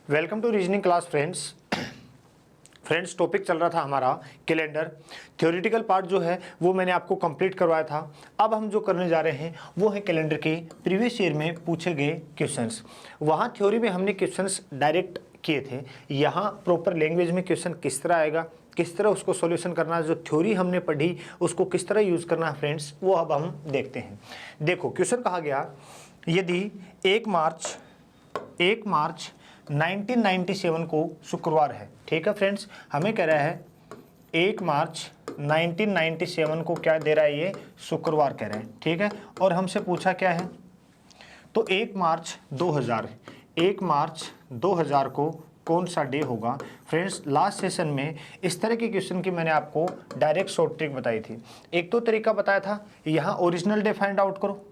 Welcome to reasoning class friends topic चल रहा था हमारा कैलेंडर। थ्योरेटिकल पार्ट जो है वो मैंने आपको कंप्लीट करवाया था। अब हम जो करने जा रहे हैं वो है कैलेंडर के प्रीवियस ईयर में पूछे गए क्वेश्चंस। वहाँ थ्योरी में हमने क्वेश्चंस डायरेक्ट किए थे, यहाँ प्रॉपर लैंग्वेज में क्वेश्चन किस तरह आएगा, किस तरह उसको सॉल्यूशन करना है, जो थ्योरी हमने पढ़ी उसको किस तरह यूज़ करना है फ्रेंड्स, वो अब हम देखते हैं। देखो क्वेश्चन कहा गया, यदि 1 मार्च 1997 को शुक्रवार है, ठीक है फ्रेंड्स, हमें कह रहा है 1 मार्च 1997 को क्या दे रहा है, ये शुक्रवार कह रहे हैं, ठीक है। और हमसे पूछा क्या है, तो 1 मार्च 2000 को कौन सा डे होगा। फ्रेंड्स लास्ट सेशन में इस तरह के क्वेश्चन की मैंने आपको डायरेक्ट शॉर्ट ट्रिक बताई थी। एक तो तरीका बताया था, यहाँ ओरिजिनल डे फाइंड आउट करो,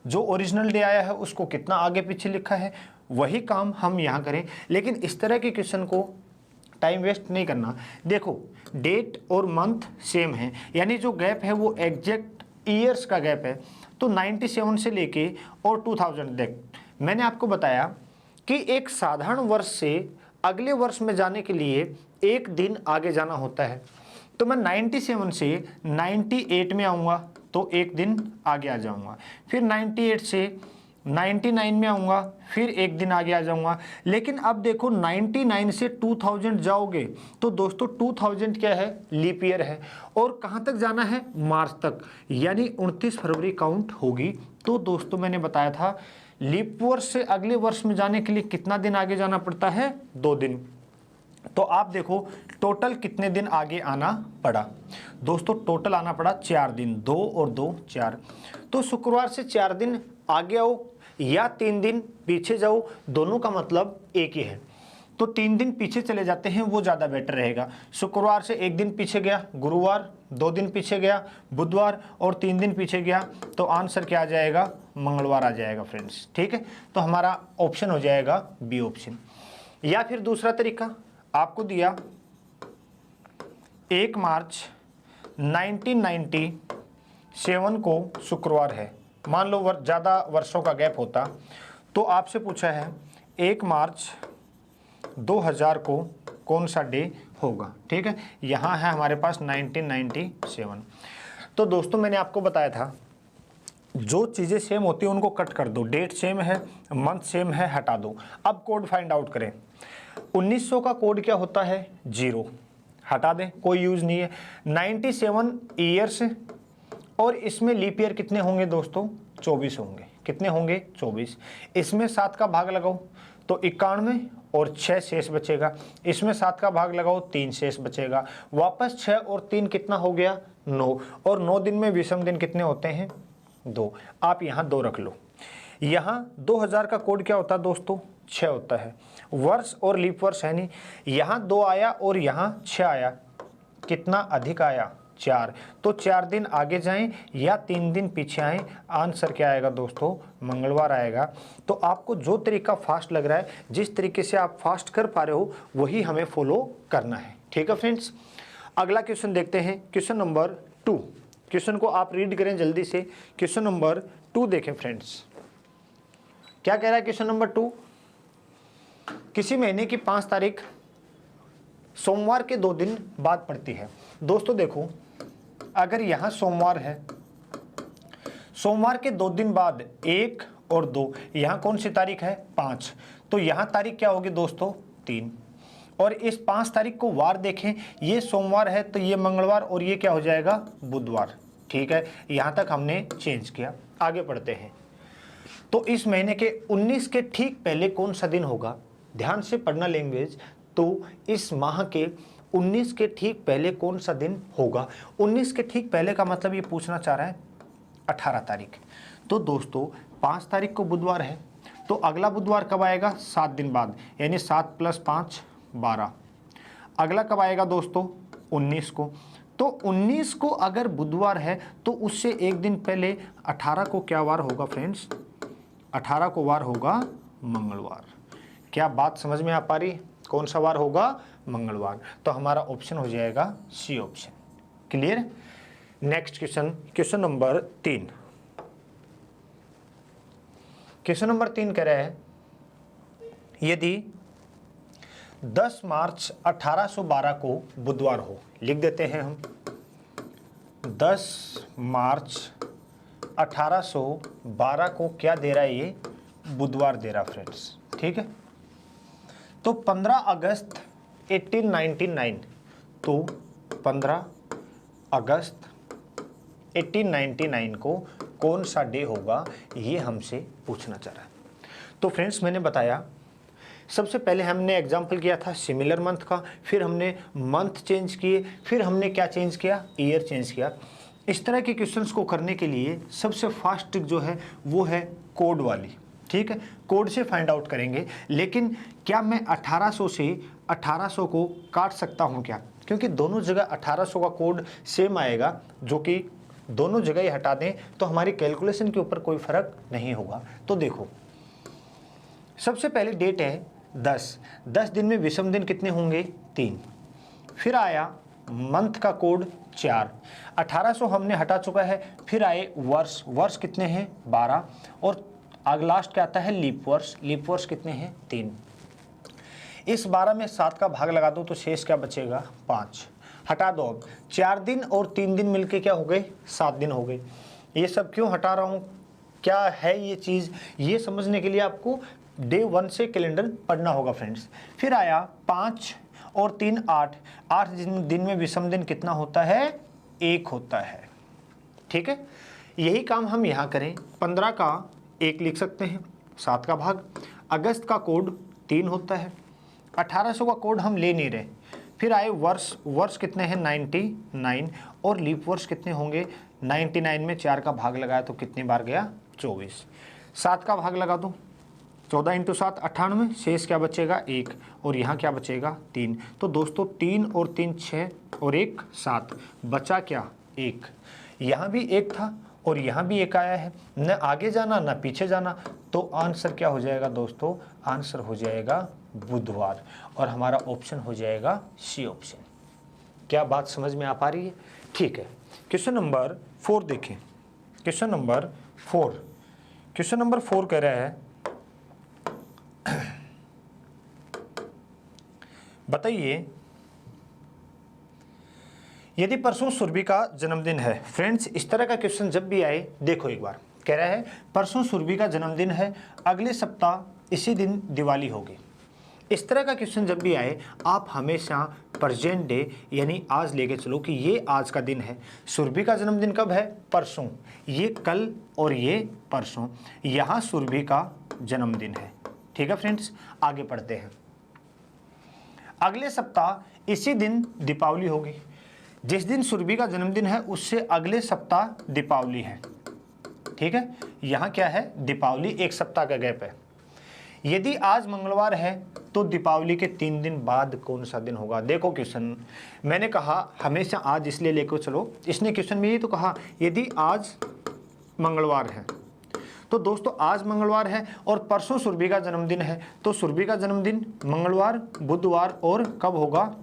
जो ओरिजिनल डे आया है उसको कितना आगे पीछे लिखा है, वही काम हम यहाँ करें। लेकिन इस तरह के क्वेश्चन को टाइम वेस्ट नहीं करना। देखो डेट और मंथ सेम है, यानी जो गैप है वो एग्जैक्ट ईयर्स का गैप है। तो 97 से लेके और 2000 देख, मैंने आपको बताया कि एक साधारण वर्ष से अगले वर्ष में जाने के लिए एक दिन आगे जाना होता है। तो मैं 97 से 98 में आऊँगा तो एक दिन आगे आ जाऊँगा, फिर 98 से 99 में आऊँगा, फिर एक दिन आगे आ जाऊँगा। लेकिन अब देखो 99 से 2000 जाओगे तो दोस्तों 2000 क्या है, लीप ईयर है, और कहाँ तक जाना है, मार्च तक, यानी 29 फरवरी काउंट होगी। तो दोस्तों मैंने बताया था लीप वर्ष से अगले वर्ष में जाने के लिए कितना दिन आगे जाना पड़ता है, 2 दिन। तो आप देखो टोटल कितने दिन आगे आना पड़ा दोस्तों, टोटल आना पड़ा 4 दिन, 2 और 2 4। तो शुक्रवार से 4 दिन आगे आओ या 3 दिन पीछे जाओ, दोनों का मतलब एक ही है। तो 3 दिन पीछे चले जाते हैं, वो ज़्यादा बेटर रहेगा। शुक्रवार से 1 दिन पीछे गया गुरुवार, 2 दिन पीछे गया बुधवार, और 3 दिन पीछे गया तो आंसर क्या आ जाएगा, मंगलवार आ जाएगा फ्रेंड्स, ठीक है। तो हमारा ऑप्शन हो जाएगा बी ऑप्शन। या फिर दूसरा तरीका आपको दिया, 1 मार्च 1997 को शुक्रवार है, मान लो ज़्यादा वर्षों का गैप होता, तो आपसे पूछा है 1 मार्च 2000 को कौन सा डे होगा, ठीक है। यहाँ है हमारे पास 1997। तो दोस्तों मैंने आपको बताया था जो चीज़ें सेम होती हैं उनको कट कर दो, डेट सेम है, मंथ सेम है, हटा दो। अब कोड फाइंड आउट करें। 1900 का कोड क्या होता है, 0, हटा दें, कोई यूज़ नहीं है। 97 ईयर्स, और इसमें लीप ईयर कितने होंगे दोस्तों, 24 होंगे। कितने होंगे, 24। इसमें 7 का भाग लगाओ तो 91 और 6 शेष बचेगा। इसमें 7 का भाग लगाओ 3 शेष बचेगा। वापस 6 और 3 कितना हो गया, 9, और 9 दिन में विषम दिन कितने होते हैं, 2। आप यहाँ 2 रख लो। यहाँ 2000 का कोड क्या होता है दोस्तों, 6 होता है। वर्ष और लीप वर्ष है नहीं, यहाँ 2 आया और यहाँ 6 आया, कितना अधिक आया, 4। तो 4 दिन आगे जाएं या 3 दिन पीछे आएं, आंसर क्या आएगा दोस्तों, मंगलवार आएगा। तो आपको जो तरीका फास्ट लग रहा है, जिस तरीके से आप फास्ट कर पा रहे हो, वही हमें फॉलो करना है, ठीक है फ्रेंड्स। अगला क्वेश्चन देखते हैं, क्वेश्चन नंबर 2। क्वेश्चन को आप रीड करें जल्दी से। क्वेश्चन नंबर 2 देखें फ्रेंड्स, क्या कह रहा है क्वेश्चन नंबर 2। किसी महीने की 5 तारीख सोमवार के 2 दिन बाद पड़ती है। दोस्तों देखो, अगर यहाँ सोमवार है, सोमवार के 2 दिन बाद 1 और 2, यहाँ कौन सी तारीख है, 5, तो यहाँ तारीख क्या होगी दोस्तों, 3। और इस 5 तारीख को वार देखें, ये सोमवार है तो ये मंगलवार, और ये क्या हो जाएगा, बुधवार, ठीक है। यहाँ तक हमने चेंज किया। आगे पढ़ते हैं। तो इस महीने के 19 के ठीक पहले कौन सा दिन होगा, ध्यान से पढ़ना लैंग्वेज। तो इस माह के 19 के ठीक पहले कौन सा दिन होगा। 19 के ठीक पहले का मतलब ये पूछना चाह रहा है 18 तारीख। तो दोस्तों 5 तारीख को बुधवार है, तो अगला बुधवार कब आएगा, 7 दिन बाद, यानी 7 + 5 12। अगला कब आएगा दोस्तों, 19 को। तो 19 को अगर बुधवार है तो उससे एक दिन पहले 18 को क्या वार होगा फ्रेंड्स, 18 को वार होगा मंगलवार। क्या बात समझ में आ पा रही, कौन सा वार होगा, मंगलवार। तो हमारा ऑप्शन हो जाएगा C option. Clear. Next question, question number 3। Question number 3 कह रहा है, यदि 10 मार्च 1812 को बुधवार हो, लिख देते हैं हम 10 मार्च 1812 को क्या दे रहा है, ये बुधवार दे रहा फ्रेंड्स, ठीक है। तो 15 अगस्त 1899, तो 15 अगस्त 1899 को कौन सा डे होगा, ये हमसे पूछना चाह रहा है। तो फ्रेंड्स मैंने बताया, सबसे पहले हमने एग्जाम्पल किया था सिमिलर मंथ का, फिर हमने मंथ चेंज किए, फिर हमने क्या चेंज किया, ईयर चेंज किया। इस तरह के क्वेश्चंस को करने के लिए सबसे फास्ट ट्रिक जो है वो है कोड वाली, ठीक है। कोड से फाइंड आउट करेंगे, लेकिन क्या मैं 1800 से 1800 को काट सकता हूँ क्या, क्योंकि दोनों जगह 1800 का कोड सेम आएगा, जो कि दोनों जगह ही हटा दें तो हमारी कैलकुलेशन के ऊपर कोई फर्क नहीं होगा। तो देखो, सबसे पहले डेट है 10 दिन में विषम दिन कितने होंगे, 3। फिर आया मंथ का कोड 4, 1800 हमने हटा चुका है। फिर आए वर्ष कितने हैं, 12, और लास्ट क्या आता है, लीप वर्ष कितने हैं, 3। इस 12 में 7 का भाग लगा दो तो शेष क्या बचेगा, 5। हटा दो, अब 4 दिन और 3 दिन मिलके क्या हो गए, 7 दिन हो गए। ये सब क्यों हटा रहा हूँ, क्या है ये चीज़, ये समझने के लिए आपको डे 1 से कैलेंडर पढ़ना होगा फ्रेंड्स। फिर आया 5 और 3 8 दिन में विषम दिन कितना होता है, 1 होता है, ठीक है। यही काम हम यहाँ करें, 15 का 1 लिख सकते हैं, 7 का भाग, अगस्त का कोड 3 होता है, 1800 का कोड हम ले नहीं रहे। फिर आए वर्ष कितने हैं, 99, और लीप वर्ष कितने होंगे, 99 में 4 का भाग लगाया तो कितनी बार गया, 24। 7 का भाग लगा दो, 14 × 7 98, शेष क्या बचेगा, 1, और यहाँ क्या बचेगा, 3। तो दोस्तों 3 और 3 6 और 1 7, बचा क्या, 1। यहाँ भी 1 था और यहाँ भी 1 आया है, न आगे जाना न पीछे जाना, तो आंसर क्या हो जाएगा दोस्तों, आंसर हो जाएगा बुधवार, और हमारा ऑप्शन हो जाएगा सी ऑप्शन। क्या बात समझ में आ पा रही है, ठीक है। क्वेश्चन नंबर 4 देखें, क्वेश्चन नंबर 4 कह रहा है, बताइए यदि परसों सुरभि का जन्मदिन है। फ्रेंड्स इस तरह का क्वेश्चन जब भी आए, देखो एक बार कह रहा है परसों सुरभि का जन्मदिन है, अगले सप्ताह इसी दिन दिवाली होगी। इस तरह का क्वेश्चन जब भी आए, आप हमेशा प्रेजेंट डे यानी आज लेके चलो कि ये आज का दिन है। सुरभि का जन्मदिन कब है, परसों, ये कल और ये परसों, यहाँ सुरभि का जन्मदिन है, ठीक है फ्रेंड्स। आगे पढ़ते हैं, अगले सप्ताह इसी दिन दीपावली होगी। जिस दिन सुरभि का जन्मदिन है उससे अगले सप्ताह दीपावली है, ठीक है। यहाँ क्या है, दीपावली, 1 सप्ताह का गैप है। यदि आज मंगलवार है तो दीपावली के 3 दिन बाद कौन सा दिन होगा। देखो क्वेश्चन मैंने कहा हमेशा आज इसलिए लेकर चलो, इसने क्वेश्चन में ये तो कहा यदि आज मंगलवार है, तो दोस्तों आज मंगलवार है और परसों सुरभि का जन्मदिन है, तो सुरभि का जन्मदिन मंगलवार, बुधवार और कब होगा,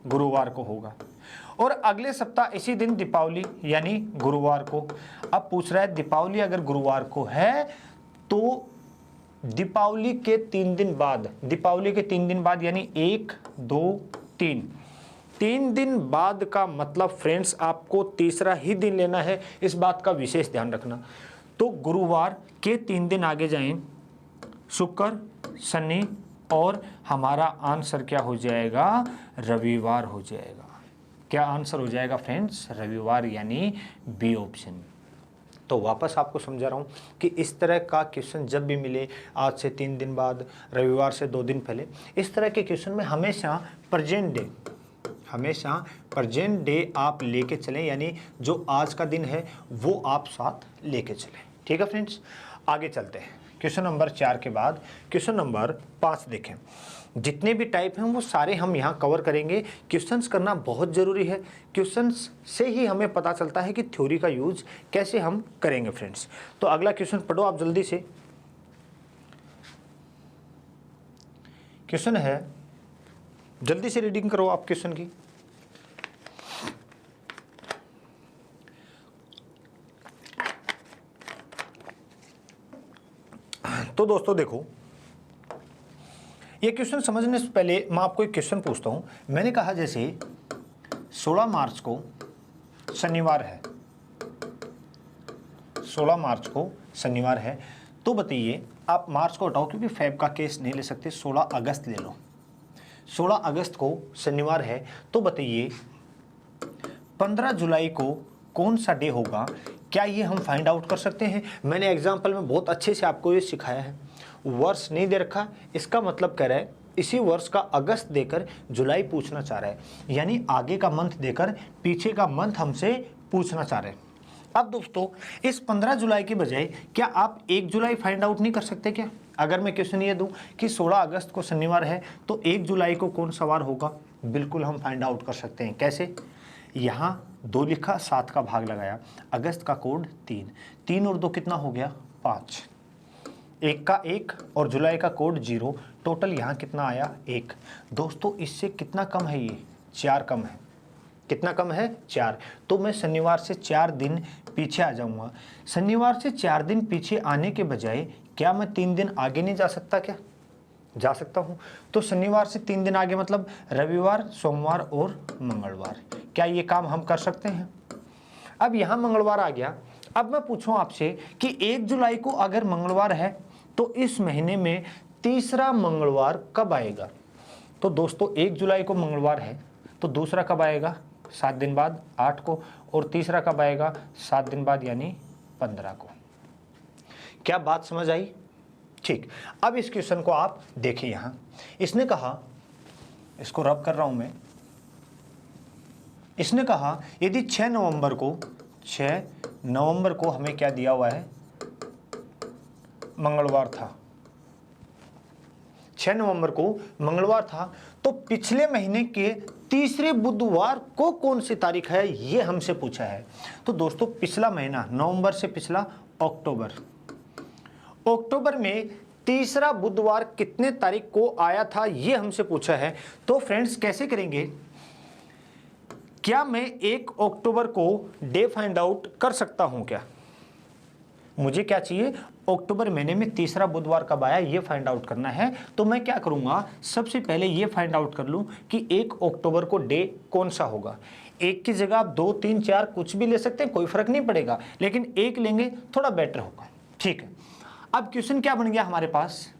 गुरुवार को होगा, और अगले सप्ताह इसी दिन दीपावली यानी गुरुवार को। अब पूछ रहा है दीपावली अगर गुरुवार को है तो दीपावली के 3 दिन बाद, दीपावली के 3 दिन बाद यानी 1 2 3 दिन बाद का मतलब फ्रेंड्स आपको तीसरा ही दिन लेना है, इस बात का विशेष ध्यान रखना। तो गुरुवार के 3 दिन आगे जाएं, शुक्र, शनि, और हमारा आंसर क्या हो जाएगा, रविवार हो जाएगा। क्या आंसर हो जाएगा फ्रेंड्स, रविवार, यानी बी ऑप्शन। तो वापस आपको समझा रहा हूँ कि इस तरह का क्वेश्चन जब भी मिले, आज से 3 दिन बाद, रविवार से 2 दिन पहले, इस तरह के क्वेश्चन में हमेशा प्रेजेंट डे आप लेके चलें, यानी जो आज का दिन है वो आप साथ लेके चलें, ठीक है फ्रेंड्स। आगे चलते हैं, क्वेश्चन नंबर 4 के बाद क्वेश्चन नंबर 5 देखें। जितने भी टाइप हैं वो सारे हम यहाँ कवर करेंगे। क्वेश्चंस करना बहुत ज़रूरी है, क्वेश्चंस से ही हमें पता चलता है कि थ्योरी का यूज कैसे हम करेंगे फ्रेंड्स। तो अगला क्वेश्चन पढ़ो आप जल्दी से। क्वेश्चन है, जल्दी से रीडिंग करो आप क्वेश्चन की। तो दोस्तों देखो, ये क्वेश्चन समझने से पहले मैं आपको एक क्वेश्चन पूछता हूँ। मैंने कहा जैसे 16 मार्च को शनिवार है, 16 मार्च को शनिवार है, तो बताइए आप मार्च को हटाओ क्योंकि फेब का केस नहीं ले सकते, 16 अगस्त ले लो। 16 अगस्त को शनिवार है, तो बताइए 15 जुलाई को कौन सा डे होगा? क्या ये हम फाइंड आउट कर सकते हैं? मैंने एग्जाम्पल में बहुत अच्छे से आपको ये सिखाया है। वर्ष नहीं दे रखा, इसका मतलब कह रहा है इसी वर्ष का अगस्त देकर जुलाई पूछना चाह रहा है, यानी आगे का मंथ देकर पीछे का मंथ हमसे पूछना चाह रहे हैं। अब दोस्तों इस 15 जुलाई की बजाय क्या आप 1 जुलाई फाइंड आउट नहीं कर सकते क्या? अगर मैं क्वेश्चन ये दूं कि 16 अगस्त को शनिवार है तो 1 जुलाई को कौन सा वार होगा? बिल्कुल हम फाइंड आउट कर सकते हैं। कैसे? यहाँ 2 लिखा, 7 का भाग लगाया, अगस्त का कोड 3, 3 और 2 कितना हो गया? 5, 1 का 1 और जुलाई का कोड 0, टोटल यहाँ कितना आया? 1। दोस्तों इससे कितना कम है? ये 4 कम है। कितना कम है? 4। तो मैं शनिवार से 4 दिन पीछे आ जाऊंगा। शनिवार से 4 दिन पीछे आने के बजाय क्या मैं 3 दिन आगे नहीं जा सकता? क्या जा सकता हूं? तो शनिवार से 3 दिन आगे मतलब रविवार, सोमवार और मंगलवार। क्या ये काम हम कर सकते हैं? अब यहां मंगलवार आ गया। अब मैं पूछूं आपसे कि 1 जुलाई को अगर मंगलवार है तो इस महीने में तीसरा मंगलवार कब आएगा? तो दोस्तों 1 जुलाई को मंगलवार है तो दूसरा कब आएगा? 7 दिन बाद, 8 को, और तीसरा कब आएगा? 7 दिन बाद यानी 15 को। क्या बात समझ आई? ठीक। अब इस क्वेश्चन को आप देखिए। यहां इसने कहा, इसको रब कर रहा हूं मैं, इसने कहा यदि 6 नवंबर को हमें क्या दिया हुआ है? मंगलवार था। 6 नवंबर को मंगलवार था, तो पिछले महीने के तीसरे बुधवार को कौन सी तारीख है? ये हमसे पूछा है। तो दोस्तों पिछला महीना, नवंबर से पिछला अक्टूबर, अक्टूबर में तीसरा बुधवार कितने तारीख को आया था? ये हमसे पूछा है। तो फ्रेंड्स कैसे करेंगे? क्या मैं 1 अक्टूबर को डे फाइंड आउट कर सकता हूं? क्या मुझे क्या चाहिए? अक्टूबर महीने में तीसरा बुधवार कब आया ये फाइंड आउट करना है। तो मैं क्या करूंगा? सबसे पहले ये फाइंड आउट कर लूं कि 1 अक्टूबर को डे कौन सा होगा। 1 की जगह आप 2, 3, 4 कुछ भी ले सकते हैं, कोई फर्क नहीं पड़ेगा, लेकिन 1 लेंगे थोड़ा बेटर होगा। ठीक है। अब क्वेश्चन क्या बन गया हमारे पास?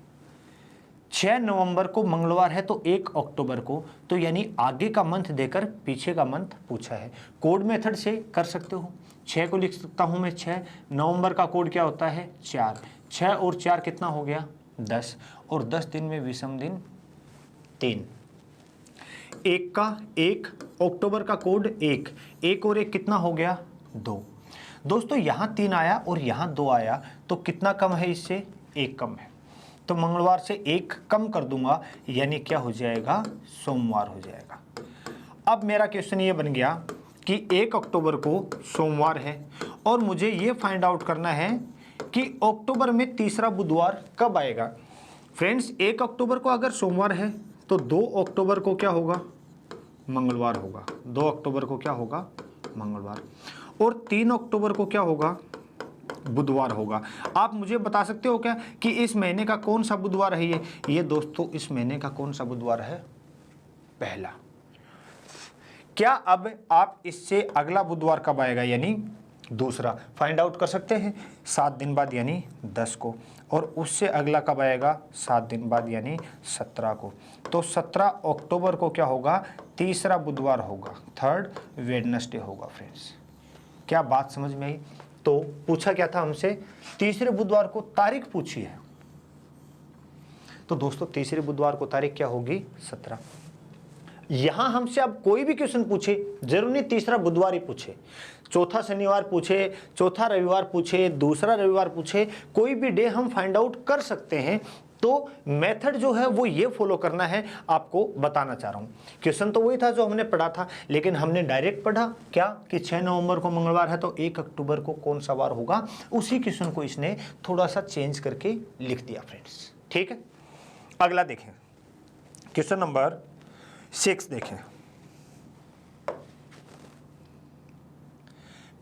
6 नवंबर को मंगलवार है तो 1 अक्टूबर को, तो यानी आगे का मंथ देकर पीछे का मंथ पूछा है। कोड मेथड से कर सकते हो। 6 को लिख सकता हूं मैं 6, नवंबर का कोड क्या होता है? 4, 6 और 4 कितना हो गया? 10, और 10 दिन में विषम दिन 3। 1 का 1, अक्टूबर का कोड 1, 1 और 1 कितना हो गया? 2। दोस्तों यहाँ 3 आया और यहाँ 2 आया, तो कितना कम है? इससे 1 कम है। तो मंगलवार से 1 कम कर दूंगा, यानी क्या हो जाएगा? सोमवार हो जाएगा। अब मेरा क्वेश्चन ये बन गया कि 1 अक्टूबर को सोमवार है और मुझे ये फाइंड आउट करना है कि अक्टूबर में तीसरा बुधवार कब आएगा। फ्रेंड्स 1 अक्टूबर को अगर सोमवार है तो 2 अक्टूबर को क्या होगा? मंगलवार होगा। 2 अक्टूबर को क्या होगा? मंगलवार। और 3 अक्टूबर को क्या होगा? बुधवार होगा। आप मुझे बता सकते हो क्या कि इस महीने का कौन सा बुधवार है? ये दोस्तों इस महीने का कौन सा बुधवार है? पहला। क्या अब आप इससे अगला बुधवार कब आएगा यानी दूसरा फाइंड आउट कर सकते हैं? 7 दिन बाद यानी 10 को, और उससे अगला कब आएगा? 7 दिन बाद यानी 17 को। तो 17 अक्टूबर को क्या होगा? तीसरा बुधवार होगा, थर्ड वेडनेसडे होगा। फ्रेंड्स क्या बात समझ में आई? तो पूछा क्या था हमसे? तीसरे बुधवार को तारीख पूछी है। तो दोस्तों तीसरे बुधवार को तारीख क्या होगी? 17। यहां हमसे अब कोई भी क्वेश्चन पूछे, जरूर नहीं तीसरा बुधवार ही पूछे, चौथा शनिवार पूछे, चौथा रविवार पूछे, दूसरा रविवार पूछे, कोई भी डे हम फाइंड आउट कर सकते हैं। तो मेथड जो है वो ये फॉलो करना है, आपको बताना चाह रहा हूं। क्वेश्चन तो वही था जो हमने पढ़ा था, लेकिन हमने डायरेक्ट पढ़ा क्या कि 6 नवंबर को मंगलवार है तो 1 अक्टूबर को कौन सा वार होगा। उसी क्वेश्चन को इसने थोड़ा सा चेंज करके लिख दिया। फ्रेंड्स ठीक है। अगला देखें, क्वेश्चन नंबर 6 देखें।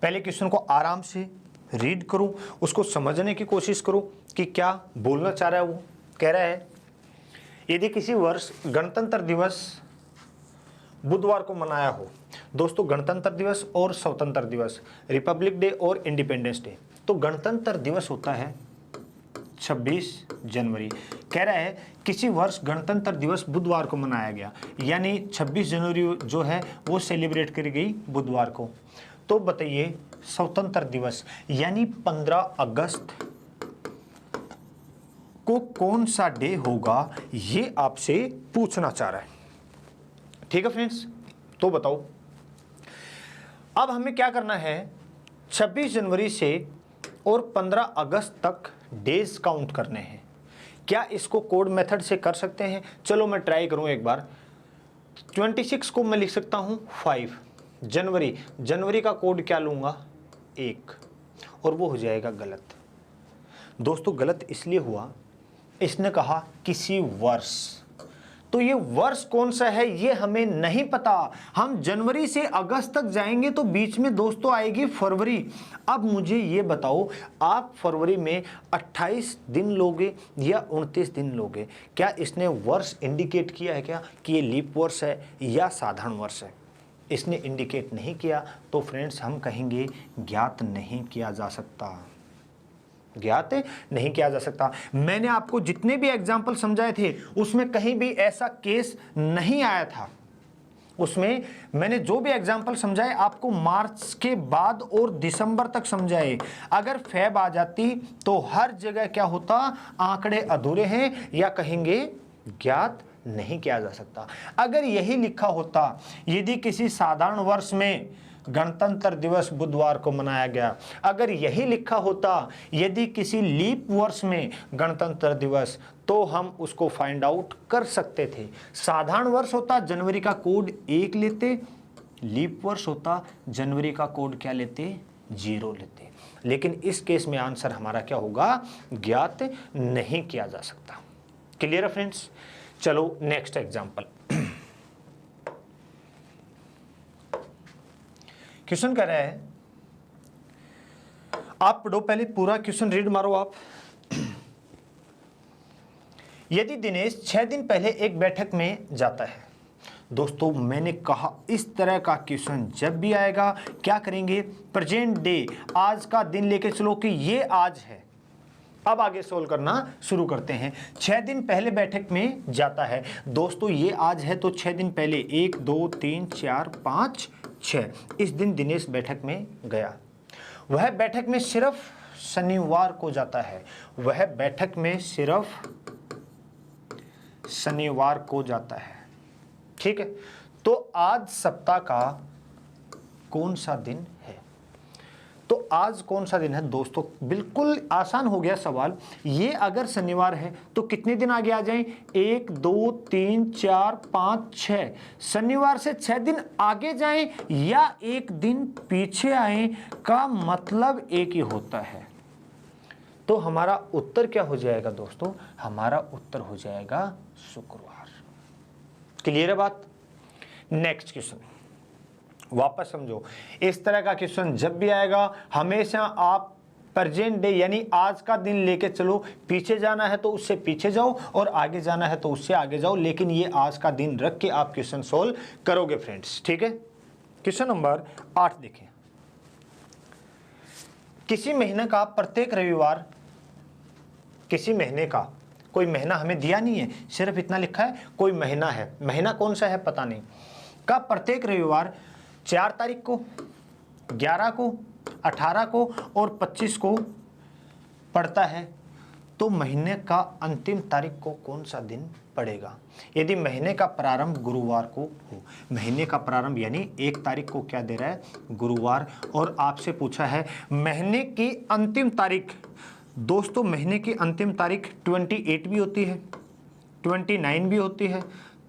पहले क्वेश्चन को आराम से रीड करूं, उसको समझने की कोशिश करूं कि क्या बोलना चाह रहा है। वो कह रहा है यदि किसी वर्ष गणतंत्र दिवस बुधवार को मनाया हो, दोस्तों गणतंत्र दिवस और स्वतंत्र दिवस, रिपब्लिक डे और इंडिपेंडेंस डे, तो गणतंत्र दिवस होता है 26 जनवरी। कह रहा है किसी वर्ष गणतंत्र दिवस बुधवार को मनाया गया, यानी 26 जनवरी जो है वो सेलिब्रेट करी गई बुधवार को। तो बताइए स्वतंत्र दिवस यानी 15 अगस्त को कौन सा डे होगा, ये आपसे पूछना चाह रहा है। ठीक है फ्रेंड्स, तो बताओ अब हमें क्या करना है, 26 जनवरी से और 15 अगस्त तक डेज काउंट करने हैं। क्या इसको कोड मेथड से कर सकते हैं? चलो मैं ट्राई करूं एक बार। 26 को मैं लिख सकता हूं 5 जनवरी, जनवरी का कोड क्या लूंगा 1, और वो हो जाएगा गलत। दोस्तों गलत इसलिए हुआ, इसने कहा किसी वर्ष, तो ये वर्ष कौन सा है ये हमें नहीं पता। हम जनवरी से अगस्त तक जाएंगे तो बीच में दोस्तों आएगी फरवरी। अब मुझे ये बताओ, आप फरवरी में 28 दिन लोगे या 29 दिन लोगे? क्या इसने वर्ष इंडिकेट किया है क्या कि ये लीप वर्ष है या साधारण वर्ष है? इसने इंडिकेट नहीं किया, तो फ्रेंड्स हम कहेंगे ज्ञात नहीं किया जा सकता, ज्ञात नहीं किया जा सकता। मैंने आपको जितने भी एग्जाम्पल समझाए थे उसमें कहीं भी ऐसा केस नहीं आया था। उसमें मैंने जो भी एग्जाम्पल समझाए आपको मार्च के बाद और दिसंबर तक समझाए। अगर फेब आ जाती तो हर जगह क्या होता, आंकड़े अधूरे हैं या कहेंगे ज्ञात नहीं किया जा सकता। अगर यही लिखा होता यदि किसी साधारण वर्ष में गणतंत्र दिवस बुधवार को मनाया गया, अगर यही लिखा होता यदि किसी लीप वर्ष में गणतंत्र दिवस, तो हम उसको फाइंड आउट कर सकते थे। साधारण वर्ष होता जनवरी का कोड 1 लेते, लीप वर्ष होता जनवरी का कोड क्या लेते 0 लेते। लेकिन इस केस में आंसर हमारा क्या होगा, ज्ञात नहीं किया जा सकता। क्लियर है फ्रेंड्स? चलो नेक्स्ट एग्जांपल। क्वेश्चन कह रहा है, आप पढ़ो पहले पूरा क्वेश्चन रीड मारो आप। यदि दिनेश 6 दिन पहले एक बैठक में जाता है, दोस्तों मैंने कहा इस तरह का क्वेश्चन जब भी आएगा क्या करेंगे, प्रेजेंट डे, आज का दिन लेके चलो कि ये आज है। अब आगे सोल्व करना शुरू करते हैं। 6 दिन पहले बैठक में जाता है, दोस्तों ये आज है तो 6 दिन पहले 1 2 3 4 5 6, इस दिन दिनेश बैठक में गया। वह बैठक में सिर्फ शनिवार को जाता है, वह बैठक में सिर्फ शनिवार को जाता है। ठीक है, तो आज सप्ताह का कौन सा दिन है? तो आज कौन सा दिन है दोस्तों, बिल्कुल आसान हो गया सवाल। ये अगर शनिवार है तो कितने दिन आगे आ जाएं, 1 2 3 4 5 6, शनिवार से 6 दिन आगे जाएं या 1 दिन पीछे आएं का मतलब एक ही होता है। तो हमारा उत्तर क्या हो जाएगा दोस्तों, हमारा उत्तर हो जाएगा शुक्रवार। क्लियर है बात? नेक्स्ट क्वेश्चन वापस समझो, इस तरह का क्वेश्चन जब भी आएगा हमेशा आप प्रेजेंट डे यानी आज का दिन लेके चलो, पीछे जाना है तो उससे पीछे जाओ और आगे जाना है तो उससे आगे जाओ, लेकिन ये आज का दिन रख के आप क्वेश्चन सोल्व करोगे फ्रेंड्स। ठीक है, क्वेश्चन नंबर 8 देखें। किसी महीने का प्रत्येक रविवार, किसी महीने का, कोई महीना हमें दिया नहीं है, सिर्फ इतना लिखा है कोई महीना है, महीना कौन सा है पता नहीं, का प्रत्येक रविवार 4 तारीख को, 11 को, 18 को और 25 को पड़ता है, तो महीने का अंतिम तारीख को कौन सा दिन पड़ेगा? यदि महीने का प्रारंभ गुरुवार को हो, महीने का प्रारंभ यानी 1 तारीख को क्या दे रहा है, गुरुवार, और आपसे पूछा है महीने की अंतिम तारीख। दोस्तों महीने की अंतिम तारीख 28 भी होती है, 29 भी होती है,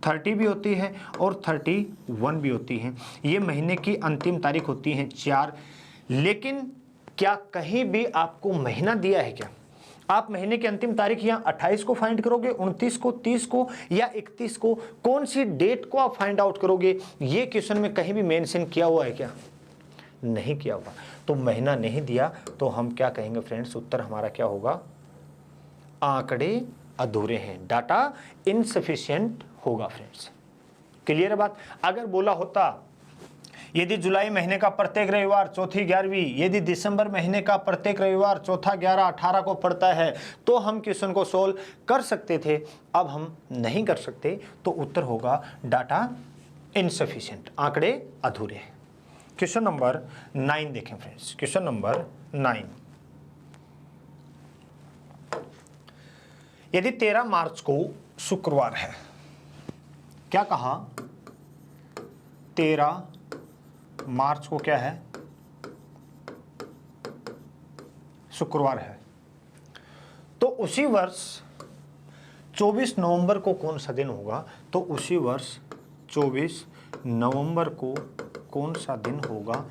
30 भी होती है और 31 भी होती है। ये महीने की अंतिम तारीख होती है 4। लेकिन क्या कहीं भी आपको महीना दिया है क्या? आप महीने की अंतिम तारीख या 28 को फाइंड करोगे, 29 को, 30 को या 31 को, कौन सी डेट को आप फाइंड आउट करोगे? ये क्वेश्चन में कहीं भी मेंशन किया हुआ है क्या? नहीं किया हुआ। तो महीना नहीं दिया तो हम क्या कहेंगे फ्रेंड्स, उत्तर हमारा क्या होगा, आंकड़े अधूरे हैं, डाटा इनसफिशिएंट होगा फ्रेंड्स। क्लियर है बात। अगर बोला होता यदि जुलाई महीने का प्रत्येक रविवार चौथी 11वीं, यदि दिसंबर महीने का प्रत्येक रविवार चौथा 11 18 को पड़ता है, तो हम क्वेश्चन को सोल्व कर सकते थे। अब हम नहीं कर सकते, तो उत्तर होगा डाटा इनसफिशिएंट, आंकड़े अधूरे हैं। क्वेश्चन नंबर 9 देखें फ्रेंड्स। क्वेश्चन नंबर 9, यदि 13 मार्च को शुक्रवार है, क्या कहा, 13 मार्च को क्या है, शुक्रवार है, तो उसी वर्ष 24 नवंबर को कौन सा दिन होगा, तो उसी वर्ष 24 नवंबर को कौन सा दिन होगा,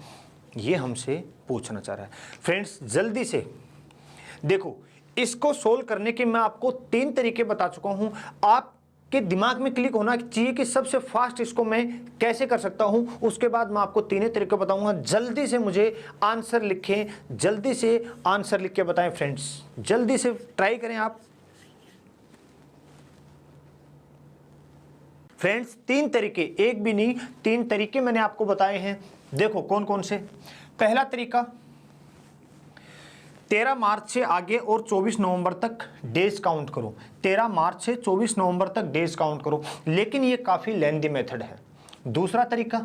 ये हमसे पूछना चाह रहा है। फ्रेंड्स जल्दी से देखो, इसको सोल्व करने के मैं आपको 3 तरीके बता चुका हूं। आपके दिमाग में क्लिक होना चाहिए कि सबसे फास्ट इसको मैं कैसे कर सकता हूं। उसके बाद मैं आपको 3 तरीके बताऊंगा। जल्दी से मुझे आंसर लिखें, जल्दी से आंसर लिख के बताएं फ्रेंड्स, जल्दी से ट्राई करें आप। फ्रेंड्स 3 तरीके, एक भी नहीं 3 तरीके मैंने आपको बताए हैं। देखो कौन कौन से। पहला तरीका, 13 मार्च से आगे और 24 नवंबर तक डेज काउंट करो। 13 मार्च से 24 नवंबर तक डेज काउंट करो, लेकिन ये काफी लेंथी मेथड है। दूसरा तरीका,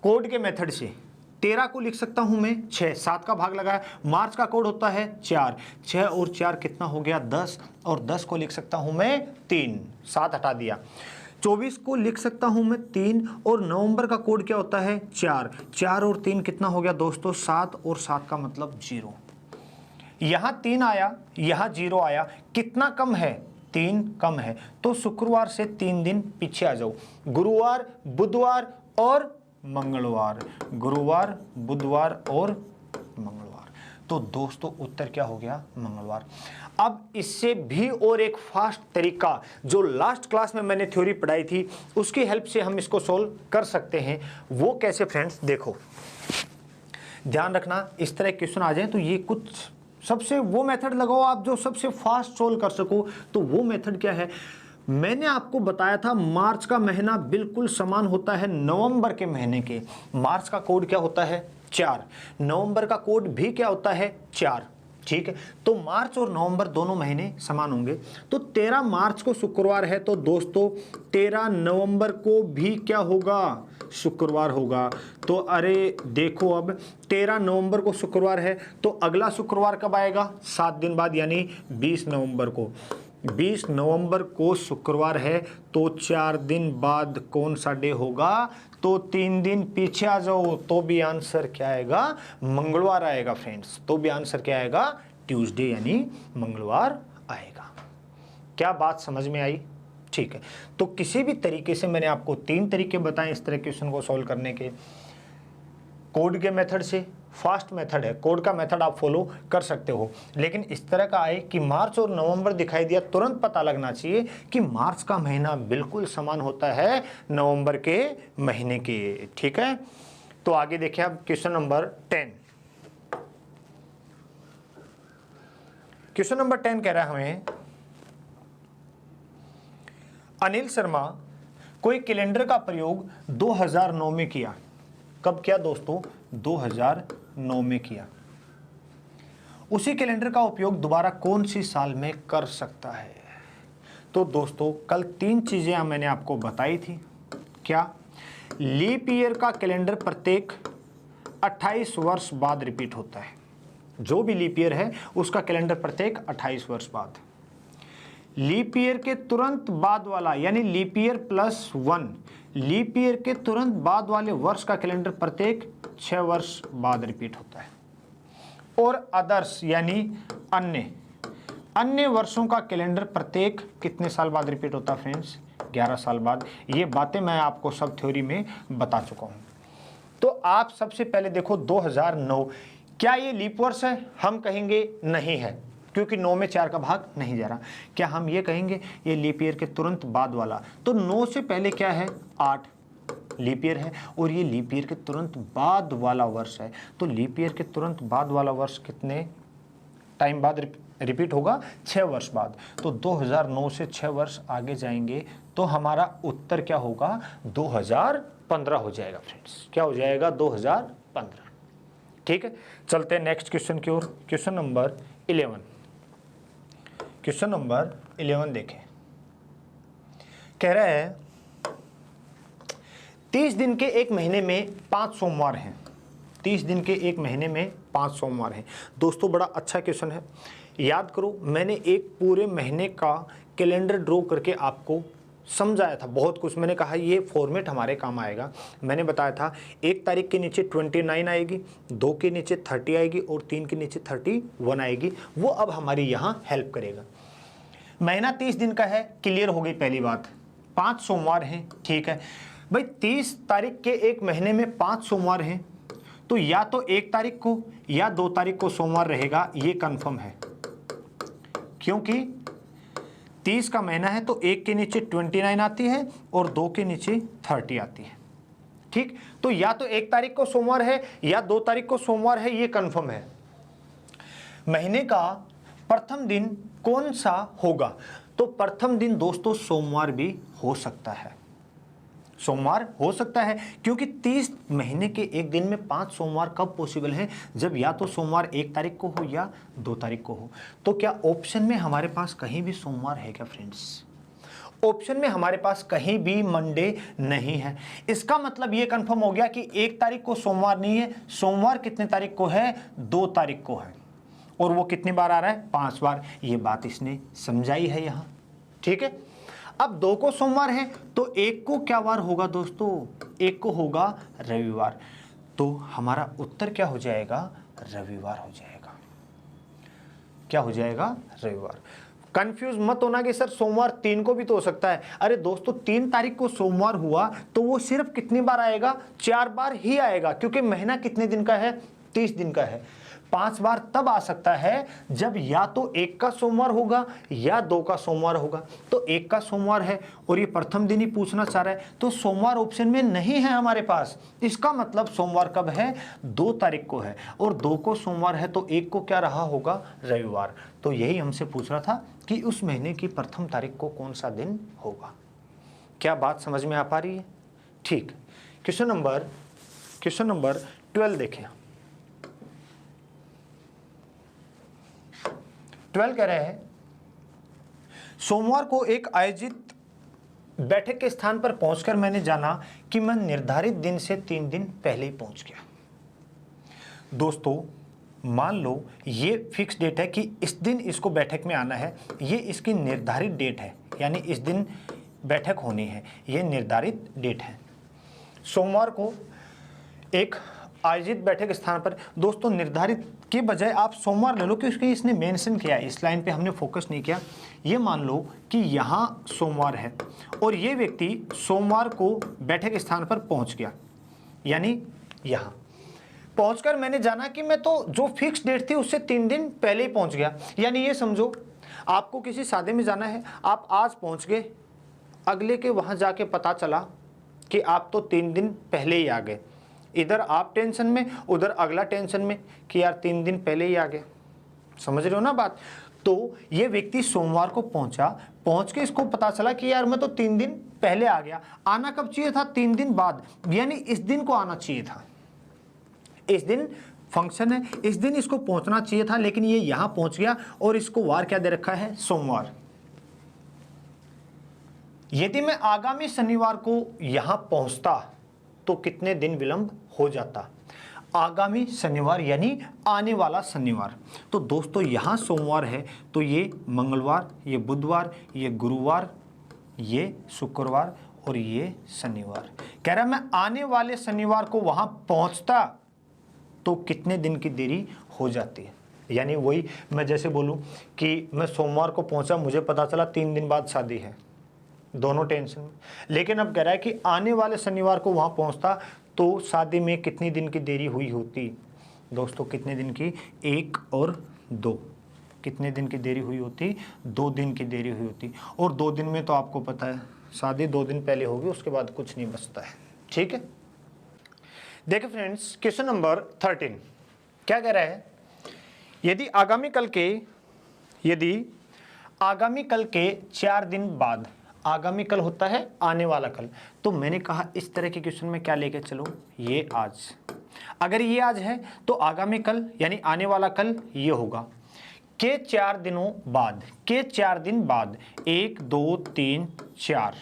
कोड के मेथड से 13 को लिख सकता हूं मैं 6, 7 का भाग लगाया, मार्च का कोड होता है 4, 6 और 4 कितना हो गया 10, और 10 को लिख सकता हूं मैं 3, 7 हटा दिया। 24 को लिख सकता हूं मैं 3, और नवंबर का कोड क्या होता है 4, 4 और 3 कितना हो गया दोस्तों 7, और 7 का मतलब 0। यहां 3 आया, यहां 0 आया, कितना कम है 3 कम है, तो शुक्रवार से 3 दिन पीछे आ जाओ, गुरुवार, बुधवार और मंगलवार, गुरुवार, बुधवार और मंगलवार। तो दोस्तों उत्तर क्या हो गया, मंगलवार। अब इससे भी और एक फास्ट तरीका जो लास्ट क्लास में मैंने थ्योरी पढ़ाई थी, उसकी हेल्प से हम इसको सोल्व कर सकते हैं। वो कैसे फ्रेंड्स, देखो ध्यान रखना, इस तरह क्वेश्चन आ जाए तो ये कुछ सबसे वो मेथड लगाओ आप जो सबसे फास्ट सोल्व कर सको। तो वो मेथड क्या है, मैंने आपको बताया था मार्च का महीना बिल्कुल समान होता है नवंबर के महीने के। मार्च का कोड क्या होता है 4, नवंबर का कोड भी क्या होता है 4, ठीक है। तो मार्च और नवंबर दोनों महीने समान होंगे। तो 13 मार्च को शुक्रवार है, तो दोस्तों 13 नवंबर को भी क्या होगा, शुक्रवार होगा। तो अरे देखो, अब 13 नवंबर को शुक्रवार है, तो अगला शुक्रवार कब आएगा, 7 दिन बाद, यानी 20 नवंबर को। 20 नवंबर को शुक्रवार है, तो 4 दिन बाद कौन सा डे होगा, तो 3 दिन पीछे आ जाओ, तो भी आंसर क्या आएगा, मंगलवार आएगा फ्रेंड्स। तो भी आंसर क्या आएगा, ट्यूसडे यानी मंगलवार आएगा। क्या बात समझ में आई, ठीक है। तो किसी भी तरीके से मैंने आपको 3 तरीके बताए इस तरह क्वेश्चन को सॉल्व करने के। कोड के मेथड से, फास्ट मेथड है, कोड का मेथड आप फॉलो कर सकते हो, लेकिन इस तरह का आए कि मार्च और नवंबर दिखाई दिया, तुरंत पता लगना चाहिए कि मार्च का महीना बिल्कुल समान होता है नवंबर के महीने के, ठीक है। तो आगे देखिए अब क्वेश्चन नंबर 10। क्वेश्चन नंबर 10 कह रहा है हमें, अनिल शर्मा कोई कैलेंडर का प्रयोग 2009 में किया। कब किया दोस्तों, 2009 में किया। उसी कैलेंडर का उपयोग दोबारा कौन सी साल में कर सकता है। तो दोस्तों कल 3 चीजें मैंने आपको बताई थी। क्या, लीप ईयर का कैलेंडर प्रत्येक 28 वर्ष बाद रिपीट होता है। जो भी लीप ईयर है उसका कैलेंडर प्रत्येक 28 वर्ष बाद। लीप ईयर के तुरंत बाद वाला यानी लीप ईयर +1, लीप ईयर के तुरंत बाद वाले वर्ष का कैलेंडर प्रत्येक 6 वर्ष बाद रिपीट होता है। और अदर्स यानी अन्य वर्षों का कैलेंडर प्रत्येक कितने साल बाद रिपीट होता है फ्रेंड्स, 11 साल बाद। ये बातें मैं आपको सब थ्योरी में बता चुका हूँ। तो आप सबसे पहले देखो 2009, क्या ये लीप वर्ष है, हम कहेंगे नहीं है, क्योंकि 9 में 4 का भाग नहीं जा रहा। क्या हम ये कहेंगे ये लीप ईयर के तुरंत बाद वाला, तो 9 से पहले क्या है 8 लीप ईयर है, और ये लीप ईयर के तुरंत बाद वाला वर्ष है। तो लीप ईयर के तुरंत बाद वाला वर्ष कितने टाइम बाद रिपीट होगा, 6 वर्ष बाद। तो 2009 से 6 वर्ष आगे जाएंगे तो हमारा उत्तर क्या होगा, 2015 हो जाएगा फ्रेंड्स। क्या हो जाएगा, 2015। ठीक है, चलते हैं नेक्स्ट क्वेश्चन की ओर। Question number 11। क्वेश्चन नंबर 11 देखें, कह रहा है 30 दिन के एक महीने में 5 सोमवार हैं। 30 दिन के एक महीने में 5 सोमवार हैं। दोस्तों बड़ा अच्छा क्वेश्चन है, याद करो मैंने एक पूरे महीने का कैलेंडर ड्रॉ करके आपको समझाया था बहुत कुछ। मैंने कहा ये फॉर्मेट हमारे काम आएगा। मैंने बताया था 1 तारीख के नीचे 29 आएगी, 2 के नीचे 30 आएगी और 3 के नीचे 31 आएगी। वो अब हमारी यहाँ हेल्प करेगा। महीना 30 दिन का है, क्लियर हो गई पहली बात। 5 सोमवार हैं, ठीक है भाई। 30 तारीख के एक महीने में 5 सोमवार हैं, तो या तो 1 तारीख को या 2 तारीख को सोमवार रहेगा, ये कंफर्म है। क्योंकि 30 का महीना है तो 1 के नीचे 29 आती है और 2 के नीचे 30 आती है। ठीक, तो या तो 1 तारीख को सोमवार है या 2 तारीख को सोमवार है, ये कंफर्म है। महीने का प्रथम दिन कौन सा होगा, तो प्रथम दिन दोस्तों सोमवार भी हो सकता है। सोमवार हो सकता है क्योंकि 30 महीने के एक दिन में 5 सोमवार कब पॉसिबल है, जब या तो सोमवार 1 तारीख को हो या 2 तारीख को हो। तो क्या ऑप्शन में हमारे पास कहीं भी सोमवार है क्या फ्रेंड्स? ऑप्शन में हमारे पास कहीं भी मंडे नहीं है। इसका मतलब ये कंफर्म हो गया कि 1 तारीख को सोमवार नहीं है। सोमवार कितने तारीख को है, 2 तारीख को है। और वो कितनी बार आ रहा है, 5 बार। ये बात इसने समझाई है यहाँ। ठीक है, अब 2 को सोमवार है तो 1 को क्या वार होगा दोस्तों, 1 को होगा रविवार। तो हमारा उत्तर क्या हो जाएगा, रविवार हो जाएगा। क्या हो जाएगा, रविवार। कंफ्यूज मत होना कि सर सोमवार 3 को भी तो हो सकता है। अरे दोस्तों 3 तारीख को सोमवार हुआ तो वो सिर्फ कितनी बार आएगा, 4 बार ही आएगा, क्योंकि महीना कितने दिन का है, 30 दिन का है। 5 बार तब आ सकता है जब या तो 1 का सोमवार होगा या 2 का सोमवार होगा। तो 1 का सोमवार है और ये प्रथम दिन ही पूछना चाह रहा है, तो सोमवार ऑप्शन में नहीं है हमारे पास। इसका मतलब सोमवार कब है, 2 तारीख को है। और 2 को सोमवार है तो 1 को क्या रहा होगा, रविवार। तो यही हमसे पूछ रहा था कि उस महीने की प्रथम तारीख को कौन सा दिन होगा। क्या बात समझ में आ पा रही है? ठीक, क्वेश्चन नंबर 12 देखें। 12 कह रहे हैं सोमवार को एक आयोजित बैठक के स्थान पर पहुंचकर मैंने जाना कि मैं निर्धारित दिन से 3 दिन पहले ही पहुंच गया। दोस्तों मान लो ये फिक्स डेट है कि इस दिन इसको बैठक में आना है, ये इसकी निर्धारित डेट है, यानी इस दिन बैठक होनी है, ये निर्धारित डेट है। सोमवार को एक आयोजित बैठक स्थान पर, दोस्तों निर्धारित के बजाय आप सोमवार ले लो क्योंकि इसने मेंशन किया है, इस लाइन पे हमने फोकस नहीं किया। ये मान लो कि यहाँ सोमवार है और ये व्यक्ति सोमवार को बैठक स्थान पर पहुँच गया, यानी यहाँ पहुंचकर मैंने जाना कि मैं तो जो फिक्स डेट थी उससे 3 दिन पहले ही पहुंच गया। यानी ये समझो आपको किसी शादी में जाना है, आप आज पहुंच गए, अगले के वहाँ जाके पता चला कि आप तो 3 दिन पहले ही आ गए। इधर आप टेंशन में, उधर अगला टेंशन में कि यार 3 दिन पहले ही आ गए। समझ रहे हो ना बात? तो ये व्यक्ति सोमवार को पहुंचा, पहुंच के इसको पता चला कि यार मैं तो 3 दिन पहले आ गया। आना कब चाहिए था, 3 दिन बाद, यानी इस दिन को आना चाहिए था। इस दिन फंक्शन है, इस दिन इसको पहुंचना चाहिए था, लेकिन ये यहां पहुंच गया और इसको वार क्या दे रखा है, सोमवार। यदि मैं आगामी शनिवार को यहां पहुंचता तो कितने दिन विलंब हो जाता? आगामी शनिवार यानी आने वाला शनिवार। तो दोस्तों यहां सोमवार है तो ये मंगलवार, ये बुधवार, ये गुरुवार, ये शुक्रवार और ये शनिवार। कह रहा मैं आने वाले शनिवार को वहां पहुंचता तो कितने दिन की देरी हो जाती है। यानी वही मैं जैसे बोलूं कि मैं सोमवार को पहुंचा, मुझे पता चला 3 दिन बाद शादी है, दोनों टेंशन में। लेकिन अब कह रहा है कि आने वाले शनिवार को वहां पहुंचता तो शादी में कितनी दिन की देरी हुई होती? दोस्तों कितने दिन की, 1 और 2, कितने दिन की देरी हुई होती? 2 दिन की देरी हुई होती। और 2 दिन में तो आपको पता है शादी 2 दिन पहले होगी, उसके बाद कुछ नहीं बचता है। ठीक है, देखिए फ्रेंड्स क्वेश्चन नंबर 13 क्या कह रहा है, यदि आगामी कल के 4 दिन बाद, आगामी कल होता है आने वाला कल, तो मैंने कहा इस तरह के क्वेश्चन में क्या लेके चलो, ये आज। अगर ये आज है तो आगामी कल यानी आने वाला कल ये होगा। के 4 दिनों बाद, के 4 दिन बाद, 1 2 3 4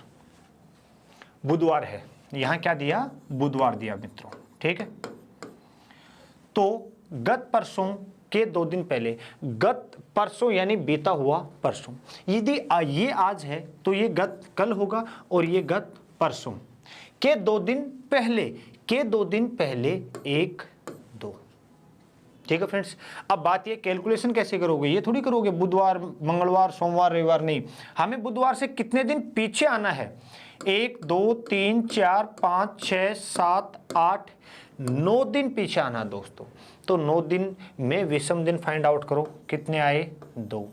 बुधवार है, यहां क्या दिया, बुधवार दिया मित्रों, ठीक है। तो गत परसों के 2 दिन पहले, गत परसों यानी बीता हुआ परसों, यदि ये आज है तो ये गत कल होगा और ये गत परसों। के 2 दिन पहले, के 2 दिन पहले 1 2, ठीक है फ्रेंड्स। अब बात ये कैलकुलेशन कैसे करोगे, ये थोड़ी करोगे बुधवार मंगलवार सोमवार रविवार, नहीं, हमें बुधवार से कितने दिन पीछे आना है, 1 2 3 4 5 6 7 8 9 दिन पीछे आना दोस्तों। तो 9 दिन में विषम दिन फाइंड आउट करो, कितने आए, 2।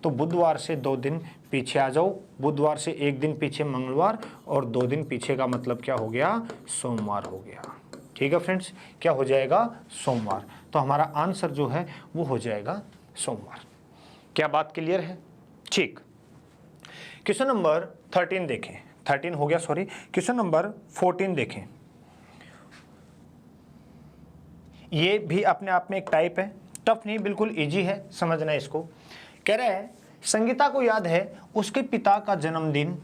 तो बुधवार से 2 दिन पीछे आ जाओ, बुधवार से 1 दिन पीछे मंगलवार और 2 दिन पीछे का मतलब क्या हो गया, सोमवार हो गया, ठीक है फ्रेंड्स। क्या हो जाएगा, सोमवार। तो हमारा आंसर जो है वो हो जाएगा सोमवार। क्या बात क्लियर है, ठीक। क्वेश्चन नंबर 13 देखें, 13 हो गया सॉरी, क्वेश्चन नंबर 14 देखें। ये भी अपने आप में एक टाइप है, टफ नहीं, बिल्कुल इजी है, समझना इसको। कह रहा है संगीता को याद है उसके पिता का जन्मदिन